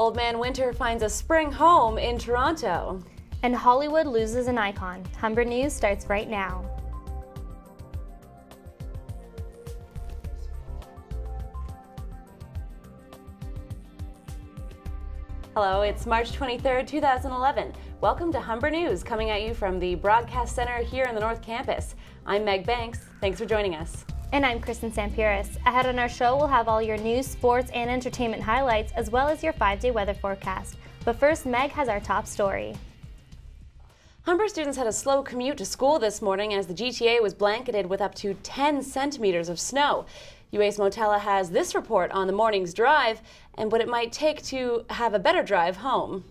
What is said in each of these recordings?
Old Man Winter finds a spring home in Toronto. And Hollywood loses an icon. Humber News starts right now. Hello, it's March 23rd, 2011. Welcome to Humber News, coming at you from the Broadcast Center here in the North Campus. I'm Meg Banks. Thanks for joining us. And I'm Kristen Sampiris. Ahead on our show, we'll have all your news, sports, and entertainment highlights, as well as your 5-day weather forecast. But first, Meg has our top story. Humber students had a slow commute to school this morning as the GTA was blanketed with up to 10 centimeters of snow. UAce Motella has this report on the morning's drive and what it might take to have a better drive home.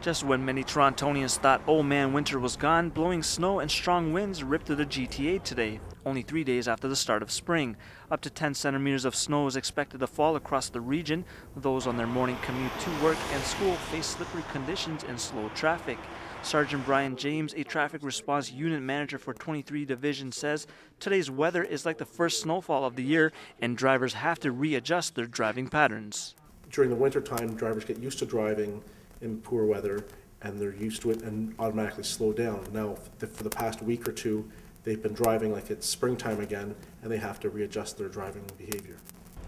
Just when many Torontonians thought Old Man Winter was gone, blowing snow and strong winds ripped through the GTA today, only 3 days after the start of spring. Up to 10 centimeters of snow is expected to fall across the region. Those on their morning commute to work and school face slippery conditions and slow traffic. Sergeant Brian James, a traffic response unit manager for 23 Division, says today's weather is like the first snowfall of the year and drivers have to readjust their driving patterns. During the winter time, drivers get used to driving in poor weather and they're used to it and automatically slow down. Now, for the past week or two, they've been driving like it's springtime again and they have to readjust their driving behavior.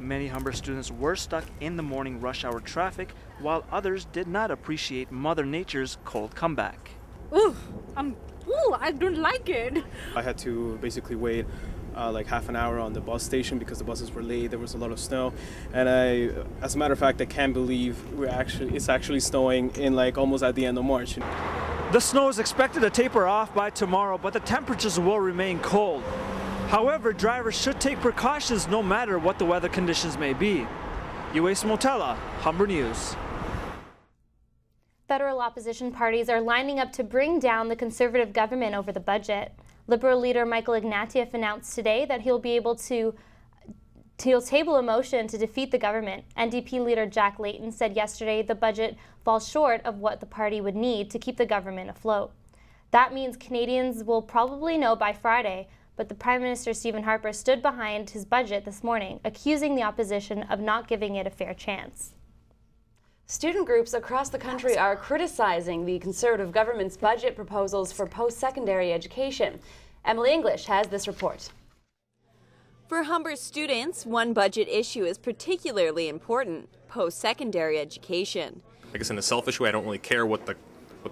Many Humber students were stuck in the morning rush hour traffic, while others did not appreciate Mother Nature's cold comeback. I don't like it. I had to basically wait like half an hour on the bus station because the buses were late. There was a lot of snow, and as a matter of fact, I can't believe it's actually snowing in like almost at the end of March. The snow is expected to taper off by tomorrow, but the temperatures will remain cold. However, drivers should take precautions no matter what the weather conditions may be. UAce Motella, Humber News. Federal opposition parties are lining up to bring down the Conservative government over the budget. Liberal leader Michael Ignatieff announced today that he'll table a motion to defeat the government. NDP leader Jack Layton said yesterday the budget falls short of what the party would need to keep the government afloat. That means Canadians will probably know by Friday, but the Prime Minister Stephen Harper stood behind his budget this morning, accusing the opposition of not giving it a fair chance. Student groups across the country are criticizing the Conservative government's budget proposals for post-secondary education. Emily English has this report. For Humber students, one budget issue is particularly important: post-secondary education. I guess in a selfish way, I don't really care what the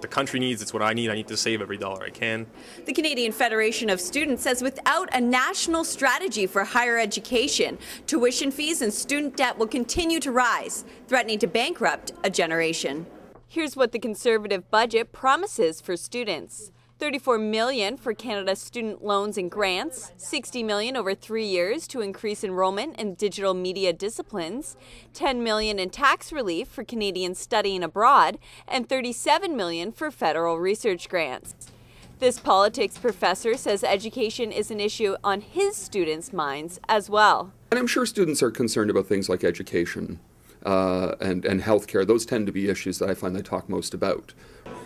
country needs. It's what I need. I need to save every dollar I can. The Canadian Federation of Students says without a national strategy for higher education, tuition fees and student debt will continue to rise, threatening to bankrupt a generation. Here's what the Conservative budget promises for students. $34 million for Canada's student loans and grants, $60 million over 3 years to increase enrollment in digital media disciplines, $10 million in tax relief for Canadians studying abroad, and $37 million for federal research grants. This politics professor says education is an issue on his students' minds as well. And I'm sure students are concerned about things like education and healthcare. Those tend to be issues that I find they talk most about.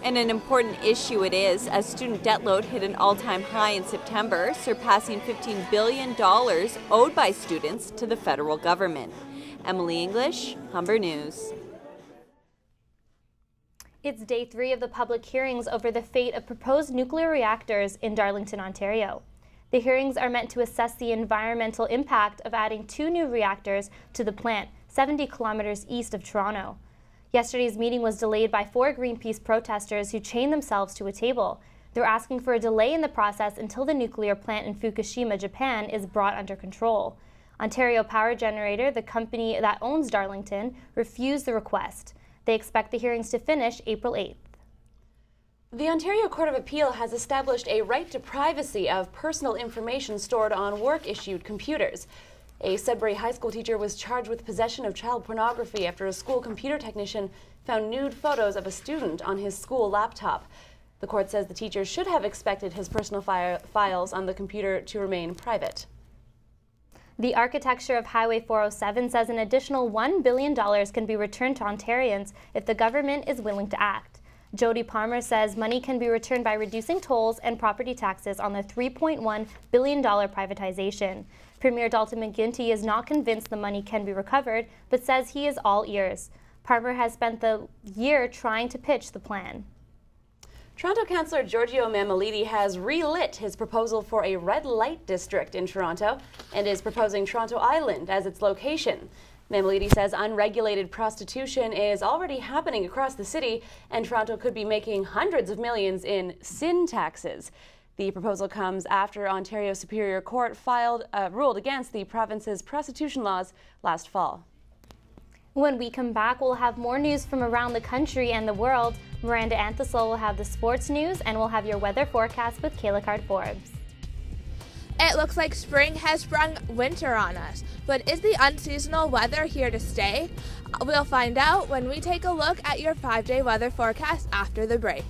And an important issue it is, as student debt load hit an all-time high in September, surpassing $15 billion owed by students to the federal government. Emily English, Humber News. It's day 3 of the public hearings over the fate of proposed nuclear reactors in Darlington, Ontario. The hearings are meant to assess the environmental impact of adding 2 new reactors to the plant, 70 kilometers east of Toronto. Yesterday's meeting was delayed by 4 Greenpeace protesters who chained themselves to a table. They're asking for a delay in the process until the nuclear plant in Fukushima, Japan, is brought under control. Ontario Power Generator, the company that owns Darlington, refused the request. They expect the hearings to finish April 8th. The Ontario Court of Appeal has established a right to privacy of personal information stored on work-issued computers. A Sudbury High School teacher was charged with possession of child pornography after a school computer technician found nude photos of a student on his school laptop. The court says the teacher should have expected his personal files on the computer to remain private. The architecture of Highway 407 says an additional $1 billion can be returned to Ontarians if the government is willing to act. Jody Palmer says money can be returned by reducing tolls and property taxes on the $3.1 billion privatization. Premier Dalton McGuinty is not convinced the money can be recovered, but says he is all ears. Parmer has spent the year trying to pitch the plan. Toronto Councillor Giorgio Mammoliti has relit his proposal for a red light district in Toronto and is proposing Toronto Island as its location. Mammoliti says unregulated prostitution is already happening across the city, and Toronto could be making hundreds of millions in sin taxes. The proposal comes after Ontario Superior Court ruled against the province's prostitution laws last fall. When we come back, we'll have more news from around the country and the world. Miranda Anthosol will have the sports news, and we'll have your weather forecast with Kayla Card-Forbes. It looks like spring has sprung winter on us, but is the unseasonal weather here to stay? We'll find out when we take a look at your 5-day weather forecast after the break.